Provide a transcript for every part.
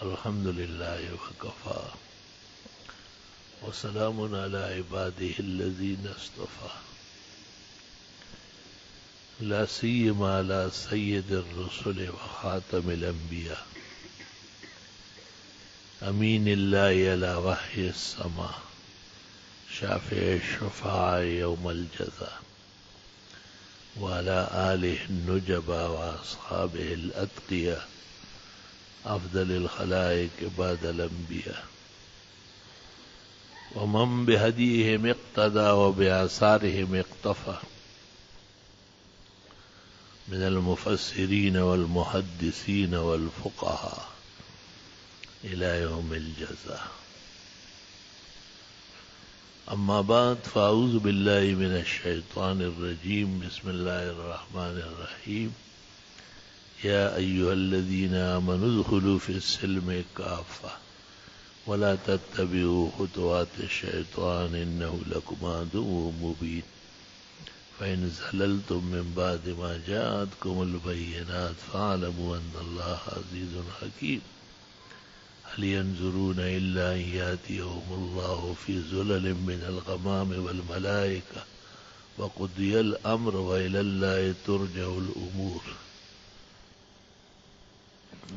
الحمد لله وكفى وسلام على عباده الذين اصطفى لا سيما على سيد الرسل وخاتم الأنبياء أمين الله على وحي السماء شافع الشفاعة يوم الجزاء وعلى آله النجبى وأصحابه الأتقياء أفضل الخلائق بعد الأنبياء ومن بهديهم اقتدى وبآثارهم اقتفى من المفسرين والمحدثين والفقهاء إلى يوم الجزاء. أما بعد فأعوذ بالله من الشيطان الرجيم. بسم الله الرحمن الرحيم. يا أيها الذين آمنوا ادخلوا في السلم كافة ولا تتبعوا خطوات الشيطان إنه لكم عدو مبين فإن زللتم من بعد ما جاءتكم البينات فاعلموا أن الله عزيز حكيم. هل ينظرون إلا أن يأتيهم الله في ظلل من الغمام والملائكة وقضي الأمر وإلى الله ترجع الأمور.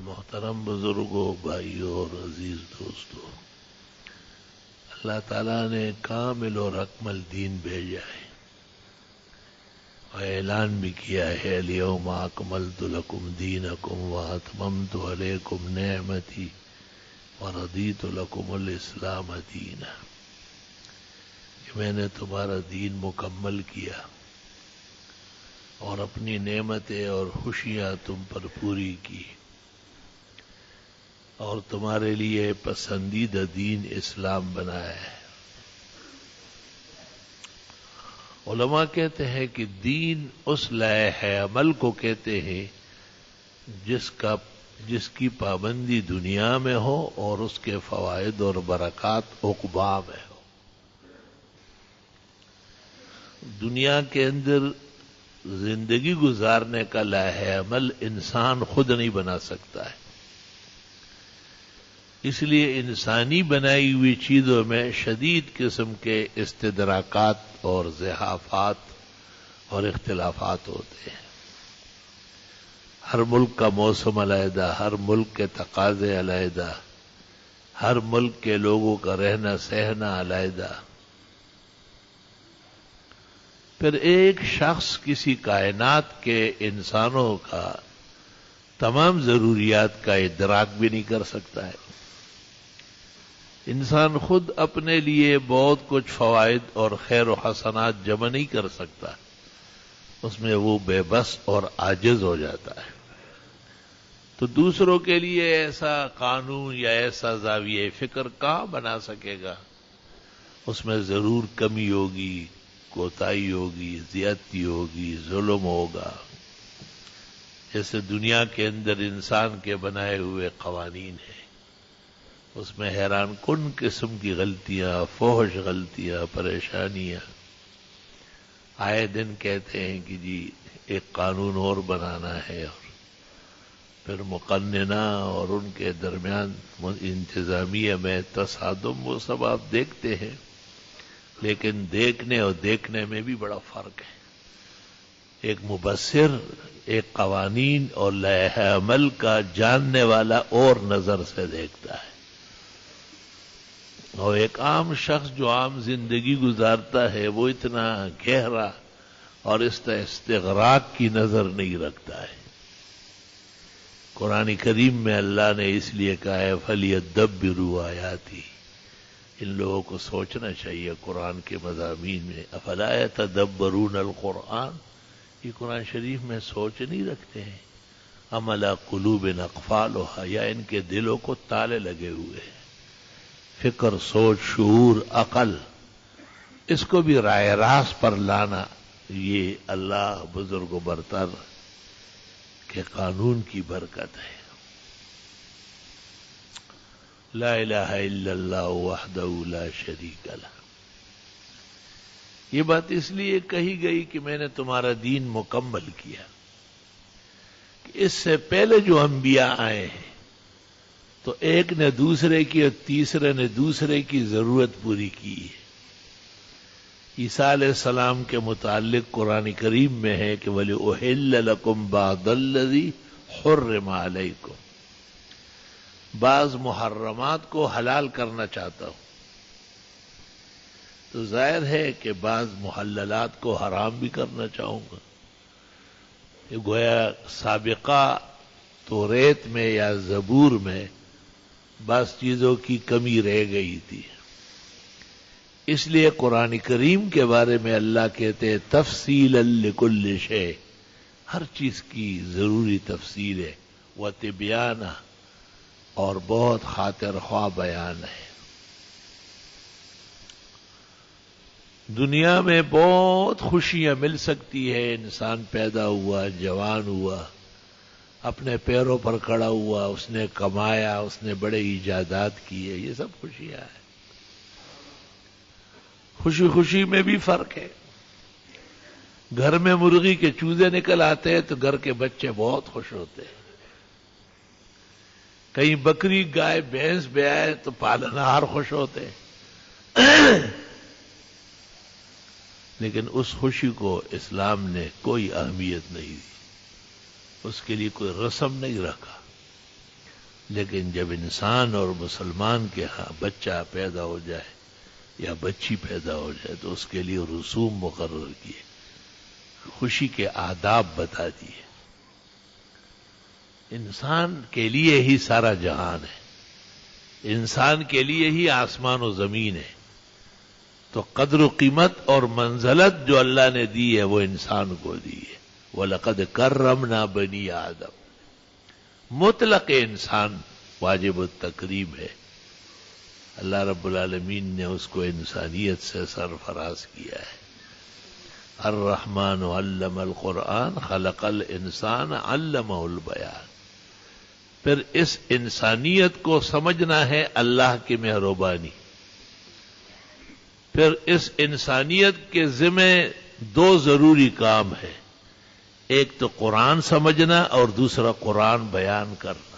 محترم بزرگوں، بھائیوں اور عزیز دوستوں، اللہ تعالیٰ نے کامل اور اکمل دین بھیجا ہے اور اعلان بھی کیا ہے الیوم اکملت لکم دینکم واتممت علیکم نعمتی وردیت لکم الاسلام دینا، کہ میں نے تمہارا دین مکمل کیا اور اپنی نعمتیں اور خوشیاں تم پر پوری کی اور تمہارے لیے پسندیدہ دین اسلام بنایا ہے۔ علماء کہتے ہیں کہ دین اس لائحہ عمل کو کہتے ہیں جس کی پابندی دنیا میں ہو اور اس کے فوائد اور برکات عقبا میں ہو۔ دنیا کے اندر زندگی گزارنے کا لائحہ عمل انسان خود نہیں بنا سکتا ہے، اس لیے انسانی بنائی ہوئی چیزوں میں شدید قسم کے استدراکات اور زحافات اور اختلافات ہوتے ہیں۔ ہر ملک کا موسم علیحدہ، ہر ملک کے تقاضے علیحدہ، ہر ملک کے لوگوں کا رہنا سہنا علیحدہ۔ پھر ایک شخص کسی کائنات کے انسانوں کا تمام ضروریات کا ادراک بھی نہیں کر سکتا ہے۔ انسان خود اپنے لیے بہت کچھ فوائد اور خیر و حسنات جمع نہیں کر سکتا، اس میں وہ بے بس اور عاجز ہو جاتا ہے۔ تو دوسروں کے لیے ایسا قانون یا ایسا زاویہ فکر کہاں بنا سکے گا؟ اس میں ضرور کمی ہوگی، کوتاہی ہوگی، زیادتی ہوگی، ظلم ہوگا۔ جیسے دنیا کے اندر انسان کے بنائے ہوئے قوانین ہیں، اس میں حیران کن قسم کی غلطیاں، فحش غلطیاں، پریشانیاں۔ آئے دن کہتے ہیں کہ جی ایک قانون اور بنانا ہے، اور پھر مقننہ اور ان کے درمیان انتظامیہ میں تصادم، وہ سب آپ دیکھتے ہیں، لیکن دیکھنے اور دیکھنے میں بھی بڑا فرق ہے۔ ایک مبصر ایک قوانین اور لائحہ عمل کا جاننے والا اور نظر سے دیکھتا ہے، اور ایک عام شخص جو عام زندگی گزارتا ہے وہ اتنا گہرا اور استغراق کی نظر نہیں رکھتا ہے۔ قرآن کریم میں اللہ نے اس لیے کہا ہے فَلْيَدَّبِّرُوا آیَاتِهِ، ان لوگوں کو سوچنا چاہیے قرآن کے مضامین میں۔ افلا يتدبرون القرآن، یہ قرآن شریف میں سوچ نہیں رکھتے ہیں؟ ام علی قلوب اقفالها، یا ان کے دلوں کو تالے لگے ہوئے ہیں۔ فکر، سوچ، شعور، عقل، اس کو بھی راہ راست پر لانا، یہ اللہ بزرگ و برتر کے قانون کی برکت ہے۔ لا الہ الا اللہ وحدہ لا شریک لہ۔ یہ بات اس لیے کہی گئی کہ میں نے تمہارا دین مکمل کیا، کہ اس سے پہلے جو انبیاء آئے ہیں تو ایک نے دوسرے کی اور تیسرے نے دوسرے کی ضرورت پوری کی ہے۔ عیسیٰ علیہ السلام کے متعلق قرآن کریم میں ہے کہ وَلِأُحِلَّ لَكُمْ بَعْضَ الَّذِي حُرِّمَ عَلَيْكُمْ، بعض محرمات کو حلال کرنا چاہتا ہوں۔ تو ظاہر ہے کہ بعض محللات کو حرام بھی کرنا چاہوں گا۔ یہ گویا سابقہ توریت میں یا زبور میں بعض چیزوں کی کمی رہ گئی تھی، اس لیے قرآن کریم کے بارے میں اللہ کہتے ہیں تفصیلا لکل شیء، ہر چیز کی ضروری تفصیل ہے، وتبیانہ، اور بہت خاطر خواہ بیان ہے۔ دنیا میں بہت خوشیاں مل سکتی ہے، انسان پیدا ہوا، جوان ہوا، اپنے پیروں پر کھڑا ہوا، اس نے کمایا، اس نے بڑے ایجادات کیے، یہ سب خوشیاں ہیں۔ خوشی خوشی میں بھی فرق ہے۔ گھر میں مرغی کے چوزے نکل آتے ہیں تو گھر کے بچے بہت خوش ہوتے ہیں۔ کہیں بکری، گائے، بھینس بھی آئے تو پالنہار خوش ہوتے ہیں۔ لیکن اس خوشی کو اسلام نے کوئی اہمیت نہیں دی، اس کے لیے کوئی رسم نہیں رکھا۔ لیکن جب انسان اور مسلمان کے ہاں بچہ پیدا ہو جائے یا بچی پیدا ہو جائے تو اس کے لیے رسوم مقرر کیے، خوشی کے آداب بتا دیے۔ انسان کے لیے ہی سارا جہان ہے، انسان کے لیے ہی آسمان و زمین ہے، تو قدر و قیمت اور منزلت جو اللہ نے دی ہے وہ انسان کو دی ہے۔ وَلَقَدْ كَرَّمْنَا بَنِي آدم، مطلق انسان واجب التکریم ہے۔ اللہ رب العالمین نے اس کو انسانیت سے سرفراز کیا ہے۔ الرحمن علم القرآن خلق الانسان علمہ البیان۔ پھر اس انسانیت کو سمجھنا ہے اللہ کی مہربانی۔ پھر اس انسانیت کے ذمہ دو ضروری کام ہے، ایک تو قرآن سمجھنا اور دوسرا قرآن بیان کرنا،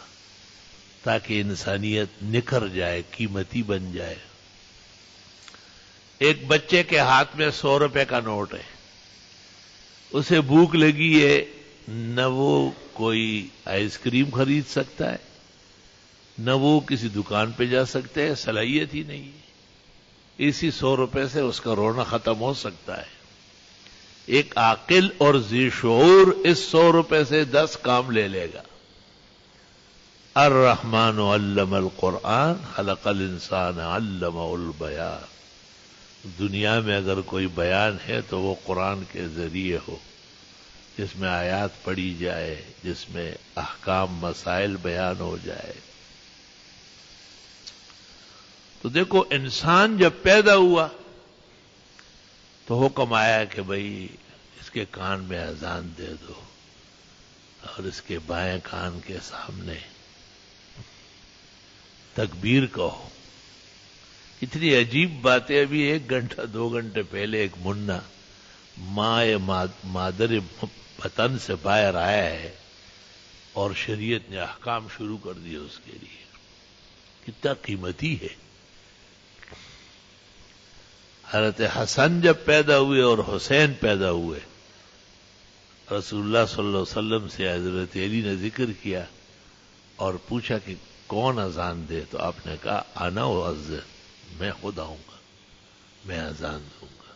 تاکہ انسانیت نکھر جائے، قیمتی بن جائے۔ ایک بچے کے ہاتھ میں 100 روپے کا نوٹ ہے، اسے بھوک لگی ہے، نہ وہ کوئی آئس کریم خرید سکتا ہے، نہ وہ کسی دکان پہ جا سکتے ہیں، صلاحیت ہی نہیں ہے۔ اسی 100 روپے سے اس کا رونا ختم ہو سکتا ہے۔ ایک عاقل اور ذی شعور اس 100 روپے سے 10 کام لے لے گا۔ الرحمن علم القرآن خلق الانسان علمہ البیان۔ دنیا میں اگر کوئی بیان ہے تو وہ قرآن کے ذریعے ہو، جس میں آیات پڑھی جائے، جس میں احکام مسائل بیان ہو جائے۔ تو دیکھو انسان جب پیدا ہوا تو حکم آیا کہ بھئی اس کے کان میں اذان دے دو اور اس کے بائیں کان کے سامنے تکبیر کہو۔ اتنی عجیب باتیں، ابھی 1 گھنٹہ 2 گھنٹے پہلے ایک منا مادر وطن سے باہر آیا ہے اور شریعت نے احکام شروع کر دیے اس کے لیے۔ کتنا قیمتی ہے۔ حضرت حسن جب پیدا ہوئے اور حسین پیدا ہوئے، رسول اللہ صلی اللہ علیہ وسلم سے حضرت علی نے ذکر کیا اور پوچھا کہ کون اذان دے، تو آپ نے کہا انا اؤذن، میں خود آؤں گا، میں اذان دوں گا۔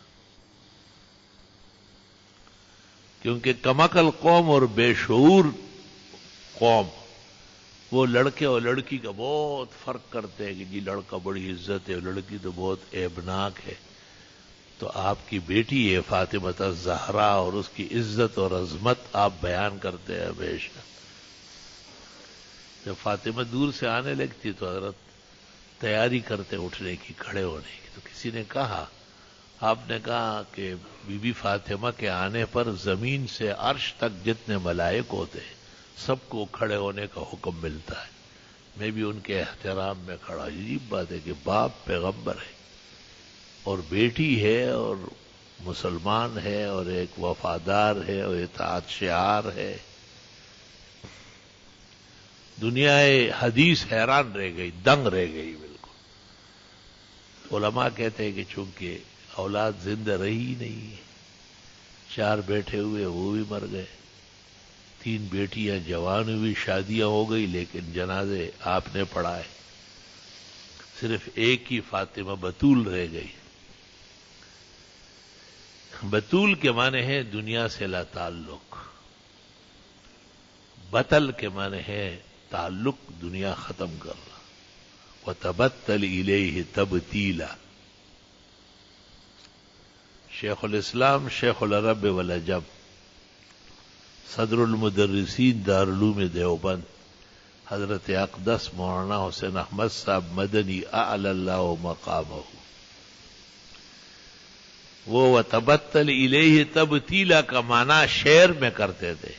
کیونکہ کمعقل قوم اور بے شعور قوم وہ لڑکے اور لڑکی کا بہت فرق کرتے ہیں کہ جی لڑکا بڑی عزت ہے، لڑکی تو بہت عیبناک ہے۔ تو آپ کی بیٹی ہے فاطمہ الزہرا اور اس کی عزت اور عظمت آپ بیان کرتے ہیں ہمیشہ۔ جب فاطمہ دور سے آنے لگتی تو حضرت تیاری کرتے اٹھنے کی، کھڑے ہونے کی، تو کسی نے کہا، آپ نے کہا کہ بی بی فاطمہ کے آنے پر زمین سے عرش تک جتنے ملائک ہوتے ہیں سب کو کھڑے ہونے کا حکم ملتا ہے، میں بھی ان کے احترام میں کھڑا۔ عجیب بات ہے کہ باپ پیغمبر ہے اور بیٹی ہے اور مسلمان ہے اور ایک وفادار ہے اور اطاعت شعار ہے۔ دنیا حدیث حیران رہ گئی، دنگ رہ گئی بالکل۔ علماء کہتے ہیں کہ چونکہ اولاد زندہ رہی نہیں ہے، 4 بیٹھے ہوئے وہ بھی مر گئے، 3 بیٹیاں جوان ہوئی، شادیاں ہو گئی، لیکن جنازے آپ نے پڑھائے، صرف ایک ہی فاطمہ بطول رہ گئی۔ بطول کے معنی ہے دنیا سے لا تعلق، بطل کے معنی ہے تعلق دنیا ختم کرنا، وتبتل الیہ تبتیلا۔ شیخ الاسلام شیخ العرب والعجم، صدر المدرسین دارالعلوم دیوبند، حضرت اقدس مولانا حسین احمد صاحب مدنی اعلی اللہ مقامہ، وہ وتبتل الیہ تبتیلا کا معنی شعر میں کرتے تھے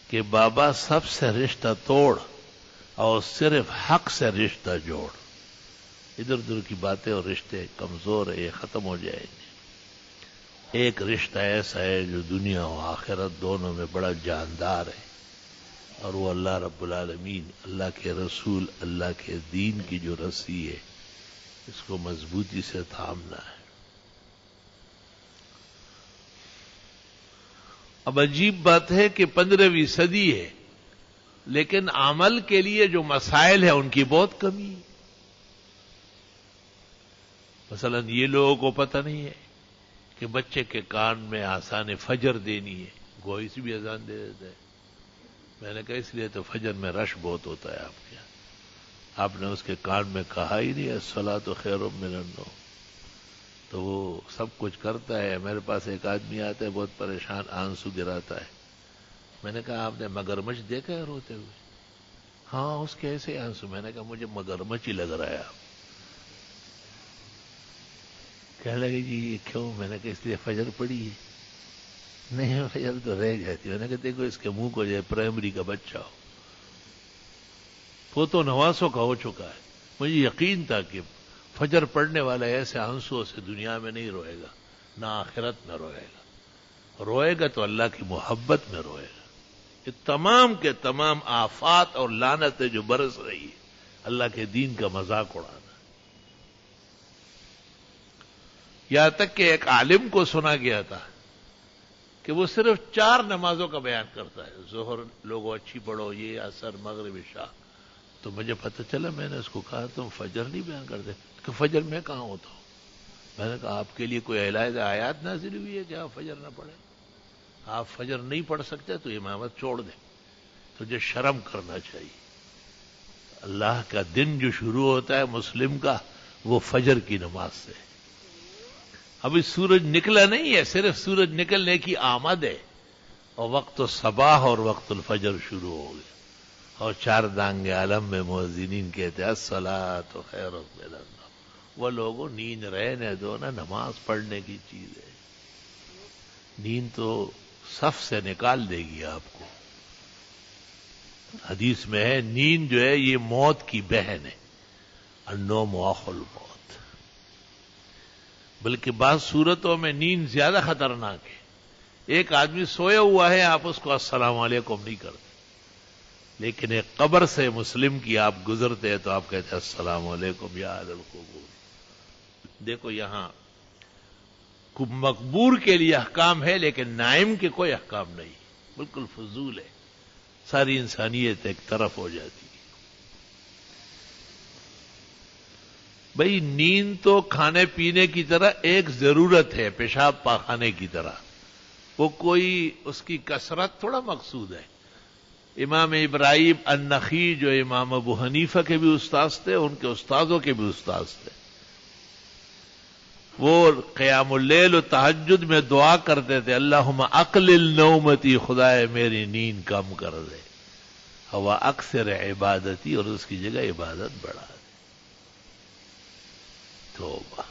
کہ بابا سب سے رشتہ توڑ اور صرف حق سے رشتہ جوڑ، ادھر ادھر کی باتیں اور رشتے کمزور ہیں، یہ ختم ہو جائیں گے۔ ایک رشتہ ایسا ہے جو دنیا و آخرت دونوں میں بڑا جاندار ہے، اور وہ اللہ رب العالمین، اللہ کے رسول، اللہ کے دین کی جو رسی ہے، اس کو مضبوطی سے تھامنا ہے۔ اب عجیب بات ہے کہ 15ویں صدی ہے، لیکن عمل کے لیے جو مسائل ہیں ان کی بہت کمی ہے۔ مثلا یہ لوگوں کو پتہ نہیں ہے کہ بچے کے کان میں آسان فجر دینی ہے، گوئی سے بھی اذان دے دیتا ہے۔ میں نے کہا اس لیے تو فجر میں رش بہت ہوتا ہے آپ کے یہاں، آپ نے اس کے کان میں کہا ہی نہیں الصلاۃ خیر من النوم، تو وہ سب کچھ کرتا ہے۔ میرے پاس ایک آدمی آتا ہے بہت پریشان، آنسو گراتا ہے۔ میں نے کہا آپ نے مگرمچھ دیکھا ہے روتے ہوئے؟ ہاں اس کے ایسے آنسو۔ میں نے کہا مجھے مگرمچھ ہی لگ رہا ہے آپ۔ کہنے لگے جی یہ کیوں؟ میں نے کہا اس لیے فجر پڑی ہے۔ نہیں فجر تو رہ جاتی۔ میں نے کہا دیکھو اس کے منہ کو جو پرائمری کا بچہ ہو، وہ تو نواسوں کا ہو چکا ہے۔ مجھے یقین تھا کہ فجر پڑنے والا ایسے آنسو سے دنیا میں نہیں روئے گا، نہ آخرت میں روئے گا، روئے گا تو اللہ کی محبت میں روئے گا۔ یہ تمام کے تمام آفات اور لعنتیں جو برس رہی ہے، اللہ کے دین کا مذاق اڑانا۔ یہاں تک کہ ایک عالم کو سنا گیا تھا کہ وہ صرف 4 نمازوں کا بیان کرتا ہے، ظہر لوگوں اچھی پڑھو، یہ عصر مغرب عشاء۔ تو مجھے پتہ چلا، میں نے اس کو کہا تم فجر نہیں بیان کرتے؟ کہ فجر میں کہاں ہوتا ہوں؟ میں نے کہا آپ کے لیے کوئی علیحدہ آیات نازل ہوئی ہے کہ آپ فجر نہ پڑھیں؟ آپ فجر نہیں پڑھ سکتے تو امامت چھوڑ دیں، تجھے شرم کرنا چاہیے۔ اللہ کا دن جو شروع ہوتا ہے مسلم کا، وہ فجر کی نماز سے۔ ابھی سورج نکلا نہیں ہے، صرف سورج نکلنے کی آمد ہے، اور وقت الصباح اور وقت الفجر شروع ہو گیا، اور 4 دانگ عالم میں مؤذنین کہتے ہیں الصلاۃ خیر من النوم۔ وہ لوگوں نیند رہنے دو نا، نماز پڑھنے کی چیز ہے۔ نیند تو صف سے نکال دے گی آپ کو۔ حدیث میں ہے نیند جو ہے یہ موت کی بہن ہے، النوم اخو الموت۔ بلکہ بعض صورتوں میں نیند زیادہ خطرناک ہے۔ ایک آدمی سویا ہوا ہے، آپ اس کو السلام علیکم نہیں کرتے، لیکن ایک قبر سے مسلم کی آپ گزرتے ہیں تو آپ کہتے ہیں السلام علیکم یا اہل القبور۔ دیکھو یہاں مقبور کے لیے احکام ہے، لیکن نائم کے کوئی احکام نہیں، بالکل فضول ہے، ساری انسانیت ایک طرف ہو جاتی ہے۔ بھئی نیند تو کھانے پینے کی طرح ایک ضرورت ہے، پیشاب پاخانے کی طرح، وہ کوئی اس کی کثرت تھوڑا مقصود ہے۔ امام ابراہیم النخعی جو امام ابو حنیفہ کے بھی استاذ تھے، ان کے استاذوں کے بھی استاذ تھے، وہ قیام اللیل و تہجد میں دعا کرتے تھے اللہم اقلل نومتی، خدائے میری نیند کم کر دے، ہوا اکثر عبادتی، اور اس کی جگہ عبادت بڑھا دے۔ توبہ،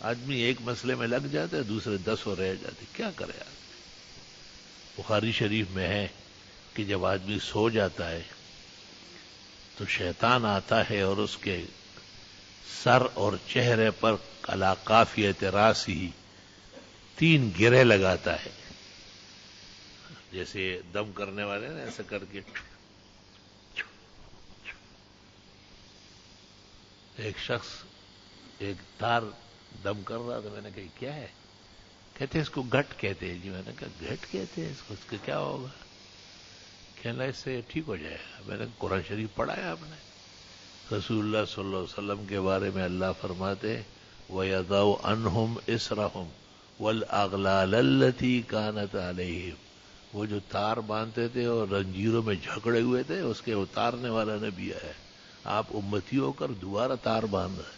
آدمی ایک مسئلے میں لگ جاتا ہے، دوسرے 10 رہ جاتے، کیا کرے آدمی؟ بخاری شریف میں ہے کہ جب آدمی سو جاتا ہے تو شیطان آتا ہے اور اس کے سر اور چہرے پر علی قافیۃ راسہ 3 گرے لگاتا ہے، جیسے دم کرنے والے نا ایسا کر کے ایک شخص ایک تار دم کر رہا تھا، میں نے کہا کیا ہے؟ کہتے اس کو گھٹ کہتے ہیں جی۔ میں نے کہا گھٹ کہتے ہیں اس کو، اس کا کیا ہوگا؟ کہنا اس سے ٹھیک ہو جائے گا۔ میں نے قرآن شریف پڑھا ہے آپ نے؟ رسول اللہ صلی اللہ علیہ وسلم کے بارے میں اللہ فرماتے وَيَضَعُ عَنْهُمْ إِسْرَهُمْ وَالْأَغْلَالَ الَّتِي كَانَتْ عَلَيْهِمْ، وہ جو تار باندھتے تھے اور رنجیروں میں جھگڑے ہوئے تھے، اس کے اتارنے والا نبی ہے۔ آپ امتی ہو کر دوبارہ تار باندھ رہے،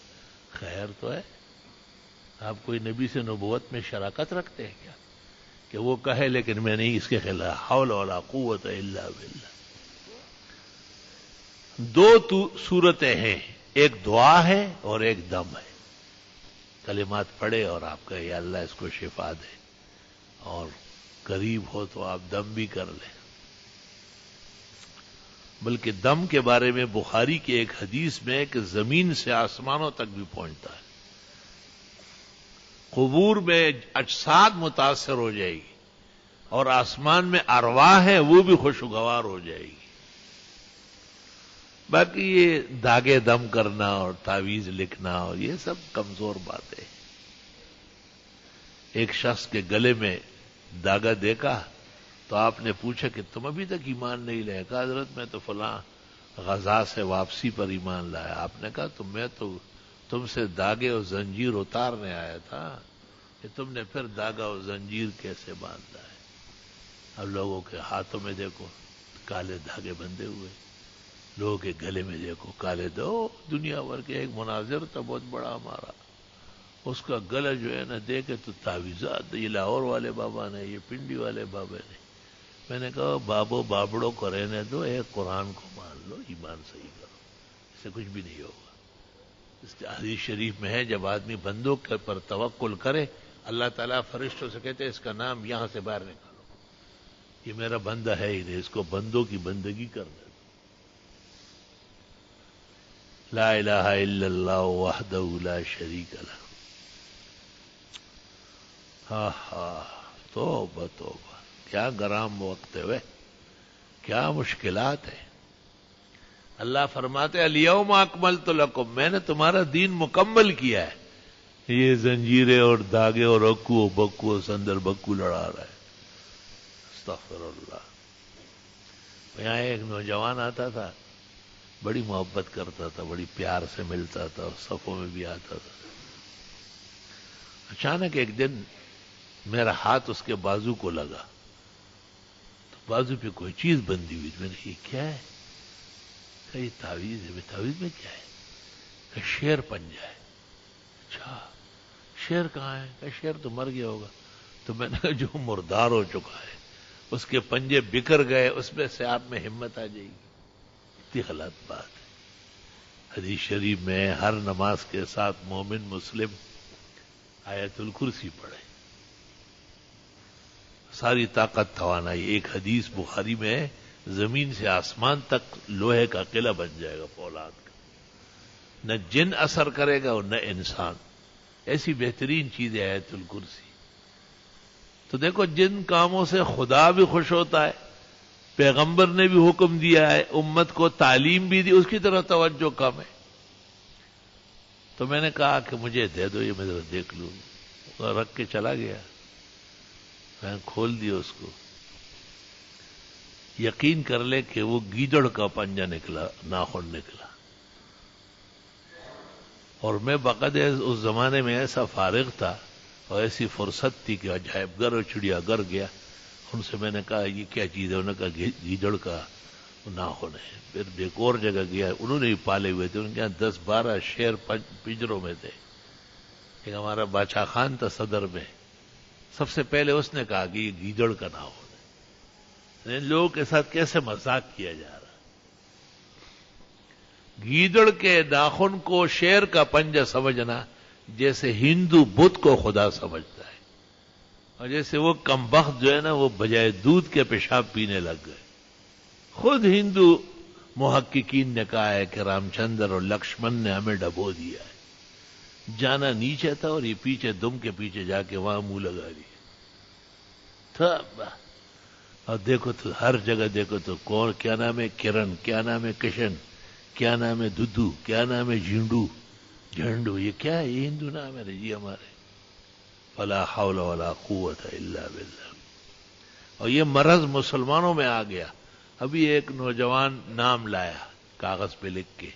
خیر تو ہے؟ آپ کوئی نبی سے نبوت میں شراکت رکھتے ہیں کیا کہ وہ کہے لیکن میں نہیں، اس کے خلاف حول ولا قوت الا باللہ۔ دو صورتیں ہیں، ایک دعا ہے اور ایک دم ہے۔ کلمات پڑھے اور آپ کہے یا اللہ اس کو شفا دے، اور قریب ہو تو آپ دم بھی کر لیں۔ بلکہ دم کے بارے میں بخاری کی ایک حدیث میں کہ زمین سے آسمانوں تک بھی پہنچتا ہے، قبور میں اجساد متاثر ہو جائے گی اور آسمان میں ارواح ہے وہ بھی خوشگوار ہو جائے گی۔ باقی یہ داغے دم کرنا اور تعویذ لکھنا اور یہ سب کمزور باتیں۔ ایک شخص کے گلے میں داغا دیکھا تو آپ نے پوچھا کہ تم ابھی تک ایمان نہیں لائے؟ کہا حضرت میں تو فلاں غزا سے واپسی پر ایمان لایا۔ آپ نے کہا میں تو تم سے داغے اور زنجیر اتارنے آیا تھا کہ تم نے پھر داغا اور زنجیر کیسے باندھا ہے؟ اب لوگوں کے ہاتھوں میں دیکھو کالے دھاگے بندھے ہوئے، لوگوں کے گلے میں دیکھو کالے دو۔ دنیا بھر کے ایک مناظر تھا بہت بڑا ہمارا، اس کا گلا جو ہے نا دیکھے تو تعویذات، یہ لاہور والے بابا نے، یہ پنڈی والے بابا نے۔ میں نے کہا بابو بابڑوں کو رہنے دو، ایک قرآن کو مان لو، ایمان صحیح کرو، اس سے کچھ بھی نہیں ہوگا۔ اس حدیث شریف میں ہے جب آدمی بندوں پر توکل کرے، اللہ تعالیٰ فرشتوں سے کہتے ہیں اس کا نام یہاں سے باہر نکالو، یہ میرا بندہ ہے ہی نہیں، اس کو بندوں کی بندگی کرنے دو۔ لا الہ الا اللہ وحدہ لا شریک لہ۔ ہاں ہاں، توبہ توبہ، کیا گرام وقت ہے، کیا مشکلات ہیں۔ اللہ فرماتے الیوم اکملت لکم، میں نے تمہارا دین مکمل کیا ہے۔ یہ زنجیریں اور داغے اور اکو بکو سندر بکو لڑا رہا ہے، استغفر اللہ۔ یہاں ایک نوجوان آتا تھا، بڑی محبت کرتا تھا، بڑی پیار سے ملتا تھا اور صفوں میں بھی آتا تھا۔ اچانک ایک دن میرا ہاتھ اس کے بازو کو لگا تو بازو پہ کوئی چیز بندھی ہوئی، میں نے یہ کیا ہے؟ کہ یہ تعویذ ہے۔ تعویذ میں کیا ہے؟ کہ شیر پنجہ ہے۔ اچھا شیر کہاں ہے؟ کہ شیر تو مر گیا ہوگا۔ تو میں نے کہا جو مردار ہو چکا ہے اس کے پنجے بکھر گئے، اس میں سے آپ میں ہمت آ جائے گی؟ اتنی غلط بات ہے۔ حدیث شریف میں ہر نماز کے ساتھ مومن مسلم آیت الکرسی پڑھے، ساری طاقت توانائی۔ ایک حدیث بخاری میں ہے زمین سے آسمان تک لوہے کا قلعہ بن جائے گا فولاد کا، نہ جن اثر کرے گا اور نہ انسان۔ ایسی بہترین چیز ہے آیت الکرسی۔ تو دیکھو جن کاموں سے خدا بھی خوش ہوتا ہے، پیغمبر نے بھی حکم دیا ہے، امت کو تعلیم بھی دی، اس کی طرح توجہ کم ہے۔ تو میں نے کہا کہ مجھے دے دو، یہ میں ذرا دیکھ لوں، رکھ کے چلا گیا۔ میں کھول دیا اس کو، یقین کر لے کہ وہ گیدڑ کا پنجہ نکلا، ناخن نکلا۔ اور میں باقاعدہ اس زمانے میں ایسا فارغ تھا اور ایسی فرصت تھی کہ عجائب گھر اور چڑیا گھر گیا، ان سے میں نے کہا یہ کیا چیز ہے؟ انہوں نے کہا گیدڑ کا ناخن ہے۔ پھر ایک اور جگہ گیا، انہوں نے بھی پالے ہوئے تھے، ان کے یہاں 10-12 شیر پنجروں میں تھے۔ ایک ہمارا باچا خان تھا صدر میں، سب سے پہلے اس نے کہا کہ یہ گیدڑ کا ناخن ہے۔ لوگوں کے ساتھ کیسے مذاق کیا جا رہا، گیدڑ کے ناخن کو شیر کا پنجہ سمجھنا، جیسے ہندو بت کو خدا سمجھتا ہے، اور جیسے وہ کمبخت جو ہے نا وہ بجائے دودھ کے پیشاب پینے لگ گئے۔ خود ہندو محققین نے کہا ہے کہ رام چندر اور لکشمن نے ہمیں ڈبو دیا ہے، جانا نیچے تھا اور یہ پیچھے دم کے پیچھے جا کے وہاں منہ لگا لیا تھا۔ اور دیکھو تو ہر جگہ دیکھو تو کون، کیا نام ہے کرن، کیا نام ہے کشن، کیا نام ہے ددو، کیا نام ہے جھینڈو، جھنڈو، یہ کیا ہے؟ یہ ہندو نام ہے جی ہمارے. فلا حول ولا قوت الا باللہ. اور یہ مرض مسلمانوں میں آ گیا. ابھی ایک نوجوان نام لایا کاغذ پہ لکھ کے.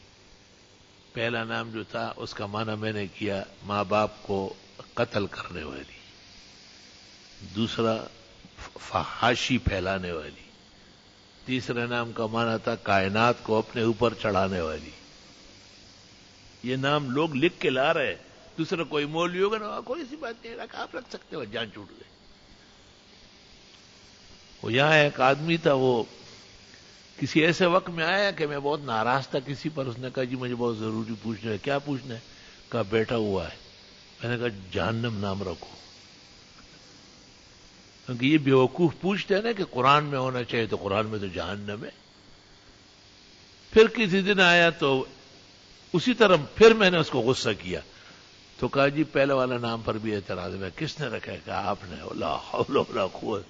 پہلا نام جو تھا اس کا معنی میں نے کیا ماں باپ کو قتل کرنے والی. دوسرا فحاشی پھیلانے والی. تیسرے نام کا معنی تھا کائنات کو اپنے اوپر چڑھانے والی. یہ نام لوگ لکھ کے لا رہے. دوسرا کوئی مولوی ہوگا نا، کوئی سی بات نہیں رکھا، آپ رکھ سکتے ہو، جان چھوٹ گئے. وہ یہاں ایک آدمی تھا، وہ کسی ایسے وقت میں آیا کہ میں بہت ناراض تھا کسی پر. اس نے کہا جی مجھے بہت ضروری پوچھنا ہے. کیا پوچھنا ہے؟ کہا بیٹا ہوا ہے. میں نے کہا جہنم نام رکھو. کیونکہ یہ بیوقوف پوچھتے ہیں نا کہ قرآن میں ہونا چاہیے، تو قرآن میں تو جہنم ہے. پھر کسی دن آیا تو اسی طرح پھر میں نے اس کو غصہ کیا تو کہا جی پہلے والا نام پر بھی اعتراض ہے. کس نے رکھا ہے؟ کہا آپ نے. لا حول ولا قوت.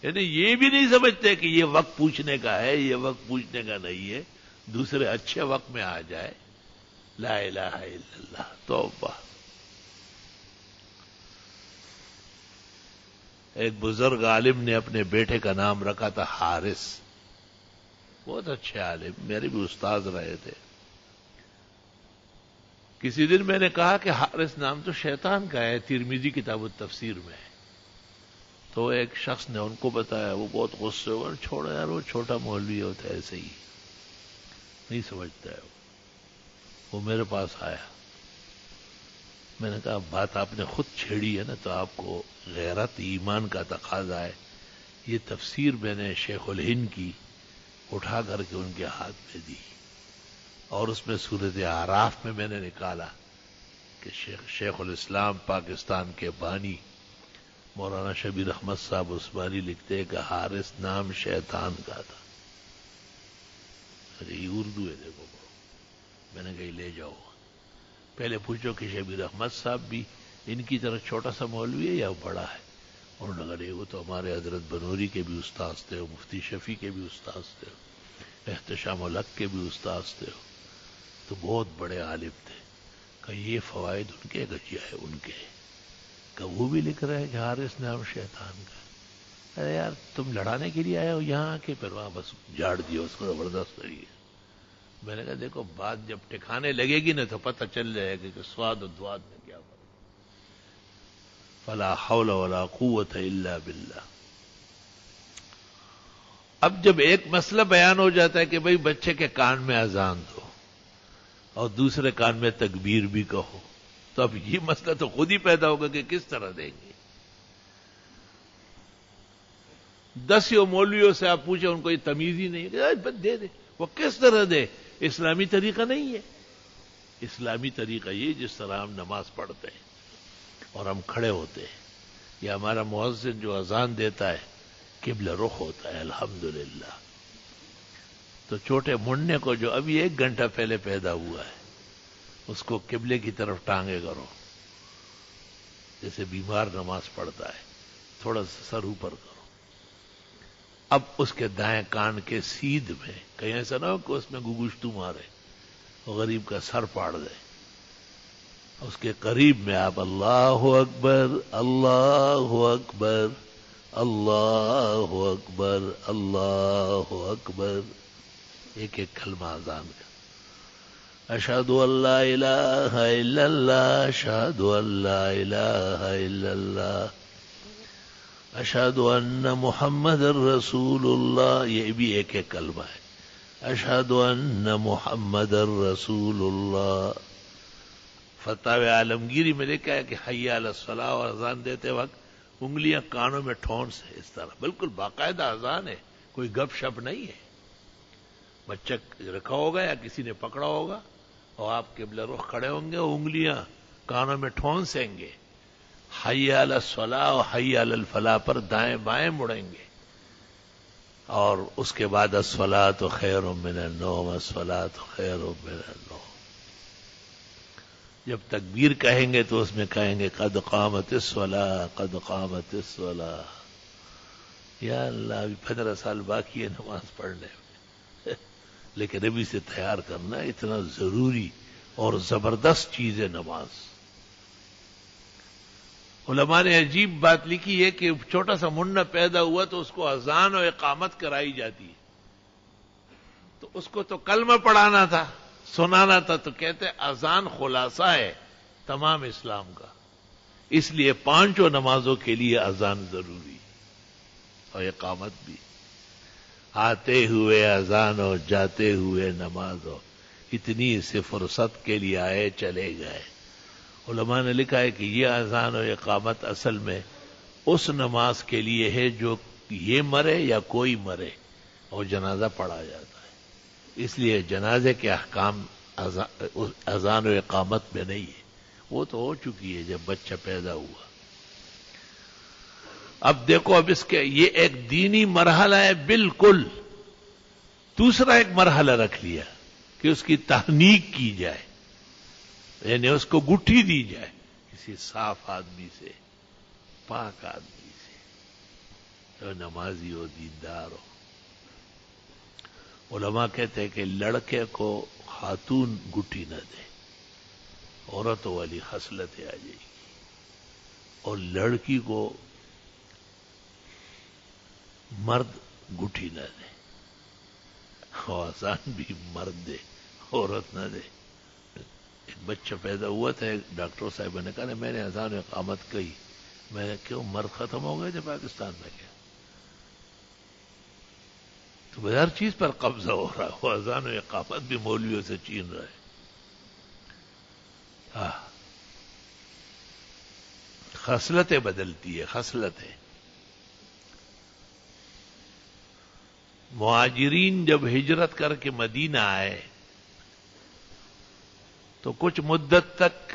یعنی یہ بھی نہیں سمجھتے کہ یہ وقت پوچھنے کا ہے، یہ وقت پوچھنے کا نہیں ہے. دوسرے اچھے وقت میں آ جائے. لا الہ الا اللہ. توبہ. ایک بزرگ عالم نے اپنے بیٹے کا نام رکھا تھا حارث. بہت اچھے عالم، میرے بھی استاد رہے تھے. کسی دن میں نے کہا کہ حارث نام تو شیطان کا ہے، ترمذی کتاب التفسیر میں. تو ایک شخص نے ان کو بتایا. وہ بہت غصے ہوئے. چھوڑو یار، وہ چھوٹا مولوی ہوتا ہے، ایسے ہی نہیں سمجھتا ہے. وہ میرے پاس آیا. میں نے کہا بات آپ نے خود چھیڑی ہے نا، تو آپ کو غیرت ایمان کا تقاضا ہے. یہ تفسیر میں نے شیخ الہند کی اٹھا کر کے ان کے ہاتھ میں دی، اور اس میں سورۃ اعراف میں نے نکالا کہ شیخ الاسلام پاکستان کے بانی مولانا شبیر احمد صاحب عثمانی لکھتے ہیں کہ حارث نام شیطان کا تھا. ارے یہ اردو ہے، دیکھو. میں نے کہی لے جاؤ. پہلے پوچھو کہ شبیر احمد صاحب بھی ان کی طرح چھوٹا سا مولوی ہے یا بڑا ہے؟ انہوں نے کہا نہیں، وہ تو ہمارے حضرت بنوری کے بھی استاذ تھے، مفتی شفیع کے بھی استاذ تھے، احتشام الحق کے بھی استاذ تھے، تو بہت بڑے عالم تھے. کہ یہ فوائد ان کے گجیا ہے ان کے. کہ وہ بھی لکھ رہے ہیں کہ حارث نام شیطان کا. ارے یار تم لڑانے کے لیے آئے ہو یہاں کے، پھر وہاں بس جھاڑ دیا اس کو زبردست طریقے. میں نے کہا دیکھو بات جب ٹھکانے لگے گی نا تو پتہ چل جائے گا کہ سواد و دواد میں کیا فرق. فلا حول ولا قوت الا باللہ. اب جب ایک مسئلہ بیان ہو جاتا ہے کہ بھئی بچے کے کان میں اذان دو اور دوسرے کان میں تکبیر بھی کہو، تو اب یہ مسئلہ تو خود ہی پیدا ہوگا کہ کس طرح دیں گے. 10 مولویوں سے آپ پوچھیں، ان کو یہ تمیز ہی نہیں ہے. دے دے. وہ کس طرح دے؟ اسلامی طریقہ نہیں ہے. اسلامی طریقہ یہ جس طرح ہم نماز پڑھتے ہیں اور ہم کھڑے ہوتے ہیں، یا ہمارا مؤذن جو اذان دیتا ہے قبلہ رخ ہوتا ہے الحمدللہ. تو چھوٹے منڈے کو جو ابھی 1 گھنٹہ پہلے پیدا ہوا ہے اس کو قبلے کی طرف ٹانگے کرو، جیسے بیمار نماز پڑھتا ہے. تھوڑا سا سر اوپر کرو. اب اس کے دائیں کان کے سیدھ میں کہیں ایسا نہ ہو کہ اس میں گگشتو مارے، غریب کا سر پاڑ دے. اس کے قریب میں آپ اللہ اکبر اللہ اکبر اللہ اکبر اللہ اکبر ایک ایک کلمہ اذان کا. اشہد ان لا الہ الا اللہ اشہد ان لا الہ الا اللہ اشہد ان محمد رسول اللہ. یہ بھی ایک ایک کلمہ ہے. اشہد ان محمد رسول اللہ. فتاوی عالمگیری میں لکھا ہے کہ حی علی الصلاۃ اور اذان دیتے وقت انگلیاں کانوں میں ٹھونس ہے اس طرح، بالکل باقاعدہ اذان ہے، کوئی گپ شپ نہیں ہے. بچہ رکھا ہوگا یا کسی نے پکڑا ہوگا اور آپ قبلہ رخ کھڑے ہوں گے، انگلیاں کانوں میں ٹھونسیں گے. حی علی الصلاۃ اور حی علی الفلاح پر دائیں بائیں مڑیں گے، اور اس کے بعد الصلاۃ خیر من النوم الصلاۃ خیر من النوم. جب تکبیر کہیں گے تو اس میں کہیں گے قد قامت الصلاۃ قد قامت الصلاۃ. یا اللہ ابھی 15 سال باقی ہے نماز پڑھنے میں لیکن ابھی سے تیار کرنا اتنا ضروری. اور زبردست چیز ہے نماز. علماء نے عجیب بات لکھی ہے کہ چھوٹا سا منڈا پیدا ہوا تو اس کو اذان اور اقامت کرائی جاتی ہے. تو اس کو تو کلمہ پڑھانا تھا، سنانا تھا، تو کہتے اذان خلاصہ ہے تمام اسلام کا. اس لیے 5 نمازوں کے لیے اذان ضروری اور اقامت بھی. آتے ہوئے اذان ہو، جاتے ہوئے نماز ہو، اتنی سے فرصت کے لیے آئے چلے گئے. علماء نے لکھا ہے کہ یہ اذان و اقامت اصل میں اس نماز کے لیے ہے جو یہ مرے یا کوئی مرے اور جنازہ پڑھا جاتا ہے. اس لیے جنازے کے احکام اذان و اقامت میں نہیں ہے، وہ تو ہو چکی ہے جب بچہ پیدا ہوا. اب دیکھو، اب اس کے یہ ایک دینی مرحلہ ہے بالکل. دوسرا ایک مرحلہ رکھ لیا کہ اس کی تحنیک کی جائے، یعنی اس کو گٹھی دی جائے کسی صاف آدمی سے، پاک آدمی سے، جو نمازی ہو، دیندار ہو. علماء کہتے ہیں کہ لڑکے کو خاتون گٹھی نہ دے، عورتوں والی خصلتیں آ جائے گی. اور لڑکی کو مرد گٹھی نہ دے، آسان بھی مرد دے، عورت نہ دے. ایک بچہ پیدا ہوا تھا، ایک ڈاکٹر صاحب نے کہا میں نے اذان اقامت کہی. میں نے کیوں، مرد ختم ہو گئے تھے پاکستان میں کیا؟ تو ہر چیز پر قبضہ ہو رہا ہے. وہ اذان و اقامت بھی مولویوں سے چھین رہا ہے. خصلتیں بدلتی ہے، خصلتیں. مہاجرین جب ہجرت کر کے مدینہ آئے تو کچھ مدت تک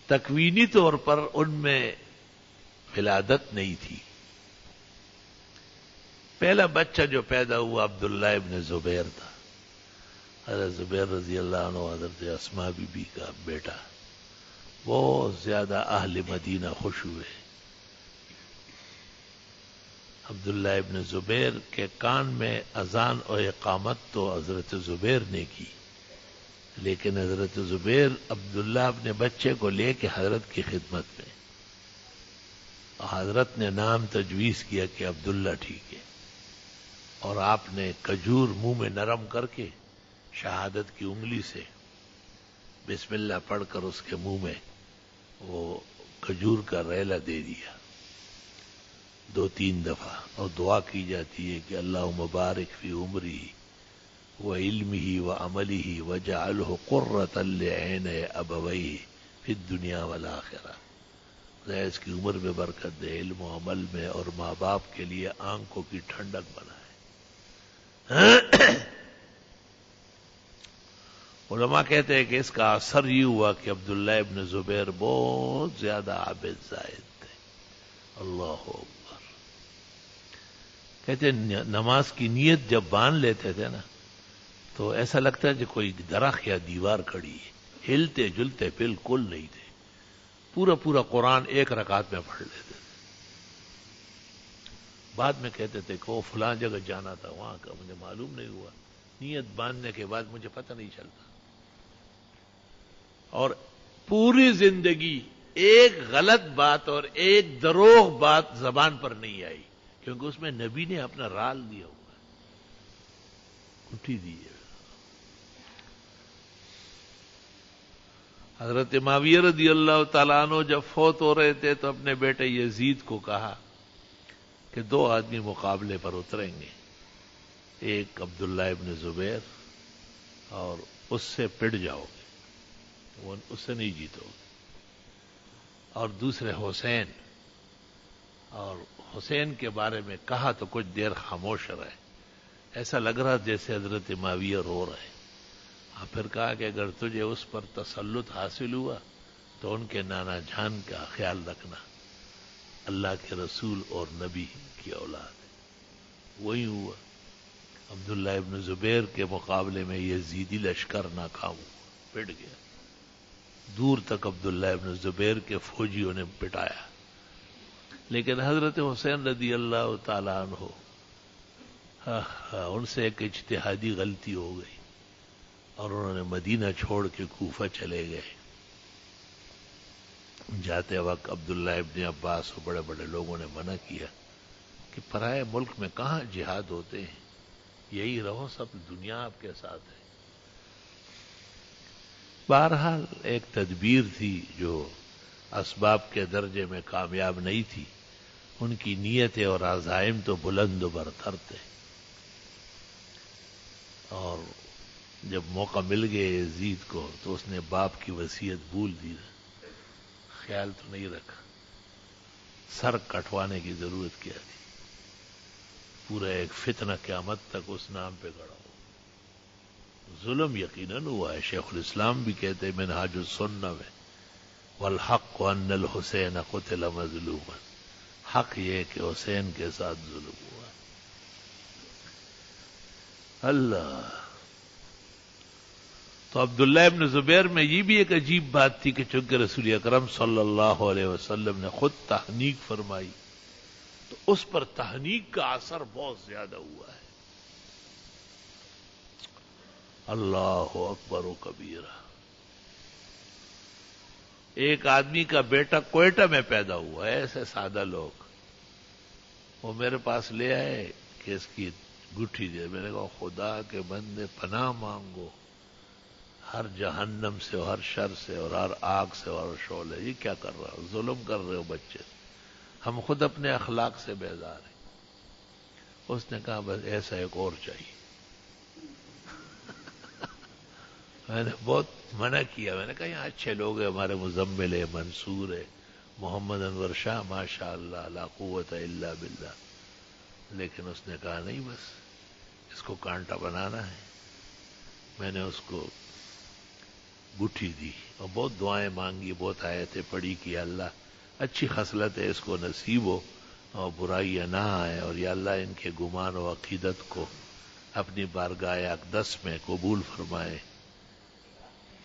تکوینی طور پر ان میں ولادت نہیں تھی. پہلا بچہ جو پیدا ہوا عبداللہ ابن زبیر تھا. حضرت زبیر رضی اللہ عنہ حضرت اسماء بی بی کا بیٹا. بہت زیادہ اہل مدینہ خوش ہوئے. عبداللہ ابن زبیر کے کان میں اذان اور اقامت تو حضرت زبیر نے کی، لیکن حضرت زبیر عبداللہ اپنے بچے کو لے کے حضرت کی خدمت میں، حضرت نے نام تجویز کیا کہ عبداللہ ٹھیک ہے. اور آپ نے کھجور منہ میں نرم کر کے شہادت کی انگلی سے بسم اللہ پڑھ کر اس کے منہ میں وہ کھجور کا ریلا دے دیا 2-3 دفعہ. اور دعا کی جاتی ہے کہ اللہ مبارک فی عمری و علمہ و عملہ وجعلہ قرۃ لعین ابویہ فی الدنیا والآخرہ. خدا اس کی عمر میں برکت دے، علم و عمل میں، اور ماں باپ کے لیے آنکھوں کی ٹھنڈک بنائے. علماء کہتے ہیں کہ اس کا اثر یہ ہوا کہ عبداللہ ابن زبیر بہت زیادہ عابد زاہد تھے. اللہ اکبر. کہتے ہیں نماز کی نیت جب باندھ لیتے تھے نا تو ایسا لگتا ہے کہ کوئی درخت یا دیوار کھڑی ہے. ہلتے جلتے بالکل نہیں تھے. پورا قرآن ایک رکعت میں پڑھ لیتے تھے. بعد میں کہتے تھے کہ وہ فلاں جگہ جانا تھا، وہاں کا مجھے معلوم نہیں ہوا. نیت باندھنے کے بعد مجھے پتہ نہیں چلتا. اور پوری زندگی ایک غلط بات اور ایک دروغ بات زبان پر نہیں آئی، کیونکہ اس میں نبی نے اپنا رال دیا ہوا ہے، اٹھی دیجیے. حضرت معاویہ رضی اللہ تعالیٰ عنہ جب فوت ہو رہے تھے تو اپنے بیٹے یزید کو کہا کہ 2 آدمی مقابلے پر اتریں گے، ایک عبداللہ ابن زبیر، اور اس سے پڑ جاؤ گے، وہ اس سے نہیں جیتو گے، اور دوسرے حسین. اور حسین کے بارے میں کہا تو کچھ دیر خاموش رہے. ایسا لگ رہا جیسے حضرت معاویہ رو رہے. پھر کہا کہ اگر تجھے اس پر تسلط حاصل ہوا تو ان کے نانا جان کا خیال رکھنا، اللہ کے رسول اور نبی کی اولاد ہے. وہی ہوا. عبداللہ ابن زبیر کے مقابلے میں یزیدی لشکر ناکام ہوا، پٹ گیا. دور تک عبداللہ ابن زبیر کے فوجیوں نے پٹایا، لیکن حضرت حسین رضی اللہ تعالیٰ عنہ ان سے ایک اجتہادی غلطی ہو گئی اور انہوں نے مدینہ چھوڑ کے کوفہ چلے گئے. جاتے وقت عبداللہ ابن عباس اور بڑے بڑے لوگوں نے منع کیا کہ پرائے ملک میں کہاں جہاد ہوتے ہیں، یہی رہو، سب دنیا آپ کے ساتھ ہے. بہرحال ایک تدبیر تھی جو اسباب کے درجے میں کامیاب نہیں تھی. ان کی نیتیں اور عزائم تو بلند و برتر تھے، اور جب موقع مل گیا یزید کو تو اس نے باپ کی وصیت بھول دی، خیال تو نہیں رکھا. سر کٹوانے کی ضرورت کیا تھی؟ پورا ایک فتنہ قیامت تک اس نام پہ گڑا ہو. ظلم یقیناً ہوا ہے. شیخ الاسلام بھی کہتے ہیں منہاج السنہ میں، والحق ان الحسین قتل مظلوما، حق یہ کہ حسین کے ساتھ ظلم ہوا. اللہ. تو عبداللہ ابن زبیر میں یہ بھی ایک عجیب بات تھی کہ چونکہ رسول اکرم صلی اللہ علیہ وسلم نے خود تحنیک فرمائی تو اس پر تحنیک کا اثر بہت زیادہ ہوا ہے. اللہ اکبر و کبیرہ. ایک آدمی کا بیٹا کوئٹہ میں پیدا ہوا ہے، ایسے سادہ لوگ، وہ میرے پاس لے آئے کہ اس کی گٹھی دے. میں نے کہا خدا کے بندے پناہ مانگو ہر جہنم سے اور ہر شر سے اور ہر آگ سے اور شعلے. یہ کیا کر رہا ہو؟ ظلم کر رہے ہو بچے. ہم خود اپنے اخلاق سے بیزار ہیں. اس نے کہا بس ایسا ایک اور چاہیے. میں نے بہت منع کیا. میں نے کہا یہاں اچھے لوگ ہیں، ہمارے مزمل ہے، منصور ہے، محمد انور شاہ، ماشاء اللہ لا قوت الا باللہ. لیکن اس نے کہا نہیں، بس اس کو کانٹا بنانا ہے. میں نے اس کو گٹھی دی اور بہت دعائیں مانگی، بہت آیتیں پڑھی کہ اللہ اچھی خصلت ہے اس کو نصیب ہو اور برائیاں نہ آئے، اور یا اللہ ان کے گمان و عقیدت کو اپنی بارگاہ اقدس میں قبول فرمائے.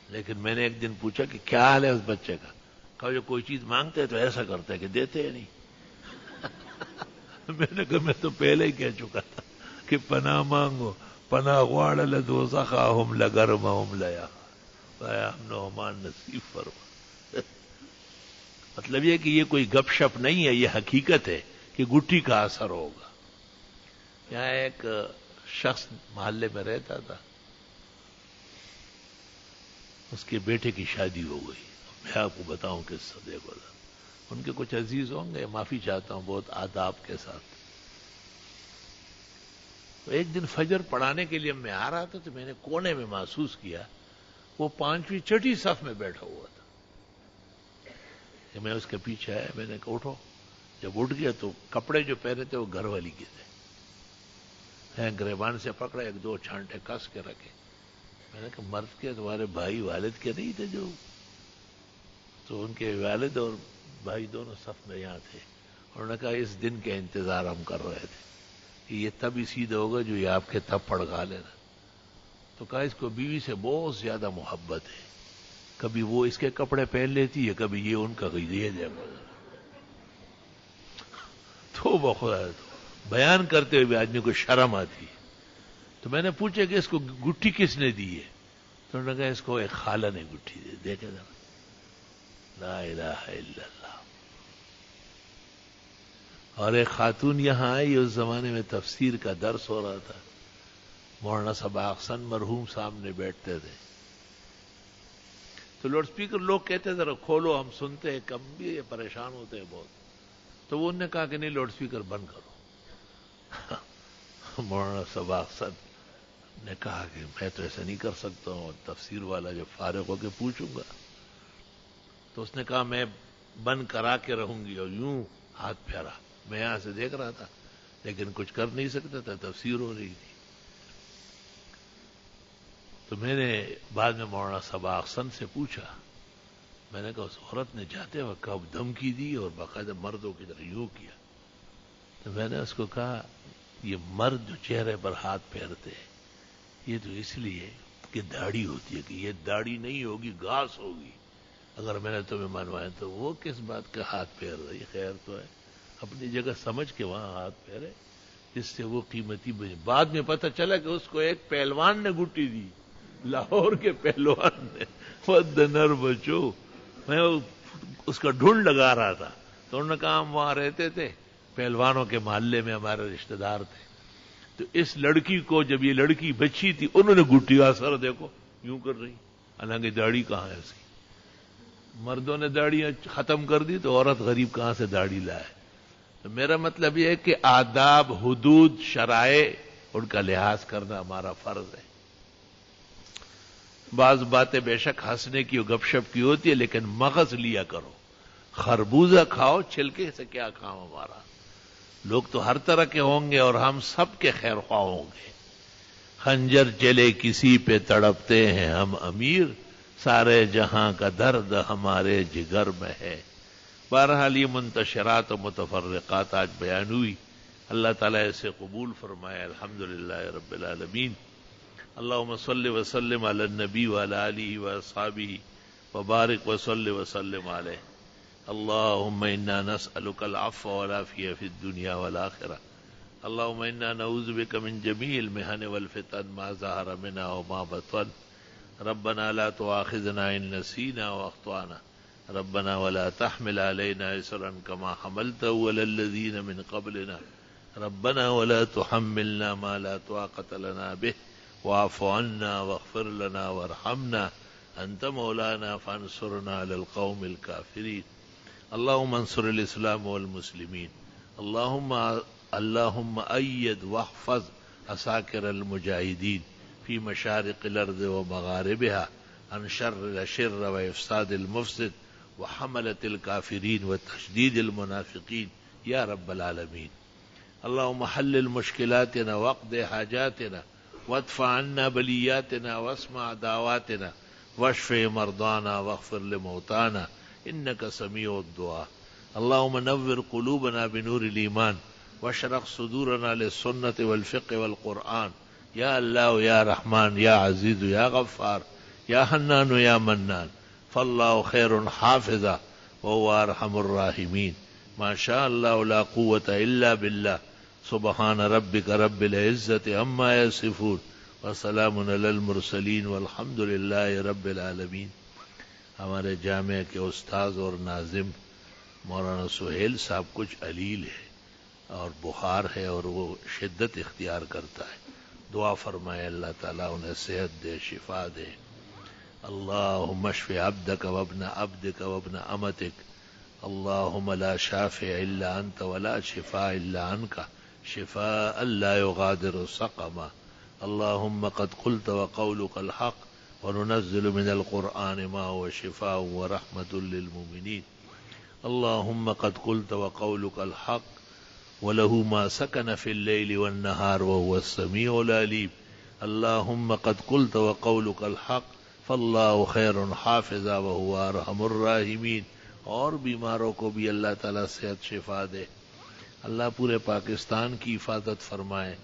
لیکن میں نے ایک دن پوچھا کہ کیا حال ہے اس بچے کا؟ کہا جو کوئی چیز مانگتے ہیں تو ایسا کرتا ہے کہ دیتے ہیں نہیں. میں نے کہا میں تو پہلے ہی کہہ چکا تھا کہ پناہ مانگو، پناہ غواڑ لدوزخاہم لگرمہم لیا ہم نعمان نصیب فرما. مطلب یہ کہ یہ کوئی گپ شپ نہیں ہے، یہ حقیقت ہے کہ گٹھی کا اثر ہوگا. یہاں ایک شخص محلے میں رہتا تھا، اس کے بیٹے کی شادی ہو گئی. میں آپ کو بتاؤں قصہ، دیکھو ان کے کچھ عزیز ہوں گے، معافی چاہتا ہوں بہت آداب کے ساتھ. تو ایک دن فجر پڑھانے کے لیے میں آ رہا تھا تو میں نے کونے میں محسوس کیا وہ 5ویں چھٹی صف میں بیٹھا ہوا تھا. کہ میں اس کے پیچھے آیا، میں نے کہا اٹھو. جب اٹھ گیا تو کپڑے جو پہنے تھے وہ گھر والی کے تھے. گریبان سے پکڑا، ایک دو چھانٹے کس کے رکھے. میں نے کہا مرد کے تمہارے بھائی والد کے نہیں تھے جو؟ تو ان کے والد اور بھائی دونوں صف میں یہاں تھے. انہوں نے کہا اس دن کے انتظار ہم کر رہے تھے کہ یہ تب ہی سیدھا ہوگا جو یہ آپ کے تھپڑ کھا لینا. تو کہا اس کو بیوی سے بہت زیادہ محبت ہے، کبھی وہ اس کے کپڑے پہن لیتی ہے، کبھی یہ ان کا یہ دیکھو. تو بخدا بیان کرتے ہوئے بھی آدمی کو شرم آتی ہے. تو میں نے پوچھا کہ اس کو گٹھی کس نے دی ہے؟ تو انہوں نے کہا اس کو ایک خالہ نے گٹھی دی. دیکھے ذرا، لا الہ الا اللہ. اور ایک خاتون یہاں آئی، اس زمانے میں تفسیر کا درس ہو رہا تھا، مولانا صبا احسن مرحوم سامنے بیٹھتے تھے. تو لاؤڈ اسپیکر لوگ کہتے ذرا کھولو ہم سنتے ہیں، کم بھی پریشان ہوتے ہیں بہت. تو وہ انہوں نے کہا کہ نہیں لاؤڈ اسپیکر بند کرو. مولانا صبا احسن نے کہا کہ میں تو ایسا نہیں کر سکتا ہوں، تفسیر والا جب فارغ ہو کے پوچھوں گا. تو اس نے کہا میں بند کرا کے رہوں گی، اور یوں ہاتھ پھیرا. میں یہاں سے دیکھ رہا تھا لیکن کچھ کر نہیں سکتا تھا، تفسیر ہو رہی تھی. تو میں نے بعد میں مولانا صبا احسن سے پوچھا، میں نے کہا اس عورت نے جاتے وقت کب دھمکی دی اور باقاعدہ مردوں کی طرح یوں کیا. تو میں نے اس کو کہا یہ مرد جو چہرے پر ہاتھ پھیرتے ہیں یہ تو اس لیے کہ داڑھی ہوتی ہے، کہ یہ داڑھی نہیں ہوگی گھاس ہوگی. اگر میں نے تمہیں منوایا تو وہ کس بات کا ہاتھ پھیر رہی؟ خیر تو ہے، اپنی جگہ سمجھ کے وہاں ہاتھ پھیرے جس سے وہ قیمتی بنے. بعد میں پتہ چلا کہ اس کو ایک پہلوان نے گٹی دی. لاہور کے پہلوان نے ود نر بچو، میں اس کا ڈھونڈ لگا رہا تھا، تو انہوں نے کہا ہم وہاں رہتے تھے، پہلوانوں کے محلے میں ہمارے رشتہ دار تھے، تو اس لڑکی کو جب یہ لڑکی بچی تھی انہوں نے گٹیا، سر دیکھو یوں کر رہی، حالانکہ داڑھی کہاں ہے اس کی، مردوں نے داڑھی ختم کر دی تو عورت غریب کہاں سے داڑھی لائے. تو میرا مطلب یہ ہے کہ آداب، حدود، شرائع، ان کا لحاظ کرنا ہمارا فرض ہے. بعض باتیں بے شک ہنسنے کی اور گپ شپ کی ہوتی ہے، لیکن مغز لیا کرو. خربوزہ کھاؤ، چھلکے سے کیا کھاؤ ہمارا. لوگ تو ہر طرح کے ہوں گے اور ہم سب کے خیر خواہ ہوں گے. خنجر چلے کسی پہ تڑپتے ہیں ہم امیر، سارے جہاں کا درد ہمارے جگر میں ہے. بہرحال یہ منتشرات و متفرقات آج بیان ہوئی، اللہ تعالیٰ اسے قبول فرمائے. الحمدللہ رب العالمین. اللہم صلی وسلم علی النبی وعلی آلہ واصحابہ وبارک وصلی وسلم علیہ. اللہم انا نسألک العفو والعافیہ فی الدنیا والآخرہ. اللہم انا نعوذ بک من جمیع المحن والفتن ما ظہر منها وما بطن. ربنا لا تؤاخذنا ان نسینا واخطأنا. ربنا ولا تحمل علينا إصرا كما حملته على الذين من قبلنا. ربنا ولا تحملنا ما لا طاقة لنا به واعف عنا واغفر لنا وارحمنا أنت مولانا فانصرنا على القوم الكافرين. اللهم انصر الإسلام والمسلمين. اللهم أيد واحفظ عساكر المجاهدين في مشارق الأرض ومغاربها عن شر الشر وإفساد المفسد وحملة الكافرين وتشديد المنافقين يا رب العالمين. اللهم حلل مشكلاتنا واقض حاجاتنا وادفع عنا بلياتنا واسمع دعواتنا واشف مرضانا واغفر لموتانا إنك سميع الدعاء. اللهم نور قلوبنا بنور الإيمان واشرح صدورنا للسنة والفقه والقرآن. يا الله يا رحمن يا عزيز يا غفار يا حنان يا منان. فالله خير حافظا وهو أرحم الراحمين. ما شاء الله لا قوة إلا بالله. سبحان ربك رب العزة عما يصفون وسلام على المرسلين والحمد لله رب العالمين. ہمارے جامعہ کے استاذ اور ناظم مولانا سہیل صاحب کچھ علیل ہے اور بخار ہے اور وہ شدت اختیار کرتا ہے. دعا فرمائے اللہ تعالیٰ انہیں صحت دے، شفا دے. اللهم اشف عبدك وابن عبدك وابن امتك. اللهم لا شافع الا انت ولا شفاء الا عنك شفاء لا يغادر سقما. اللهم قد قلت وقولك الحق وننزل من القرآن ما هو شفاء ورحمة للمؤمنين. اللهم قد قلت وقولك الحق وله ما سكن في الليل والنهار وهو السميع العليم. اللهم قد قلت وقولك الحق فاللہ خیر حافظا وهو ارحم الراحمین. اور بیماروں کو بھی اللہ تعالیٰ صحت شفا دے. اللہ پورے پاکستان کی حفاظت فرمائے،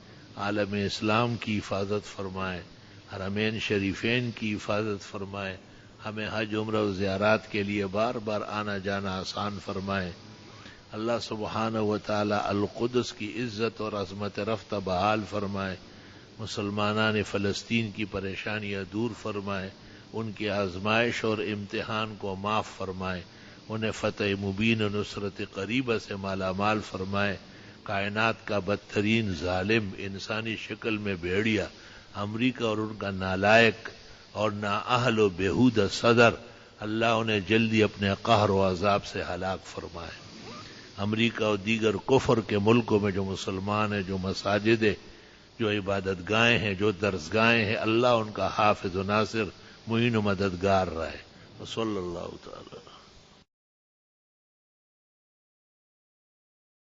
عالم اسلام کی حفاظت فرمائے، حرمین شریفین کی حفاظت فرمائے. ہمیں حج عمرہ و زیارات کے لیے بار بار آنا جانا آسان فرمائے. اللہ سبحانہ و تعالی القدس کی عزت اور عظمت رفتہ بحال فرمائے. مسلمانان فلسطین کی پریشانیاں دور فرمائے، ان کی آزمائش اور امتحان کو معاف فرمائے، انہیں فتح مبین و نصرت قریبہ سے مالا مال فرمائے. کائنات کا بدترین ظالم انسانی شکل میں بھیڑیا امریکہ اور ان کا نالائق اور نااہل و بےہودہ صدر، اللہ انہیں جلدی اپنے قہر و عذاب سے ہلاک فرمائے. امریکہ اور دیگر کفر کے ملکوں میں جو مسلمان ہیں، جو مساجد ہیں، جو عبادت گاہیں ہیں، جو درسگاہیں ہیں، اللہ ان کا حافظ و ناصر، معین و مددگار رہے. صلی اللہ تعالی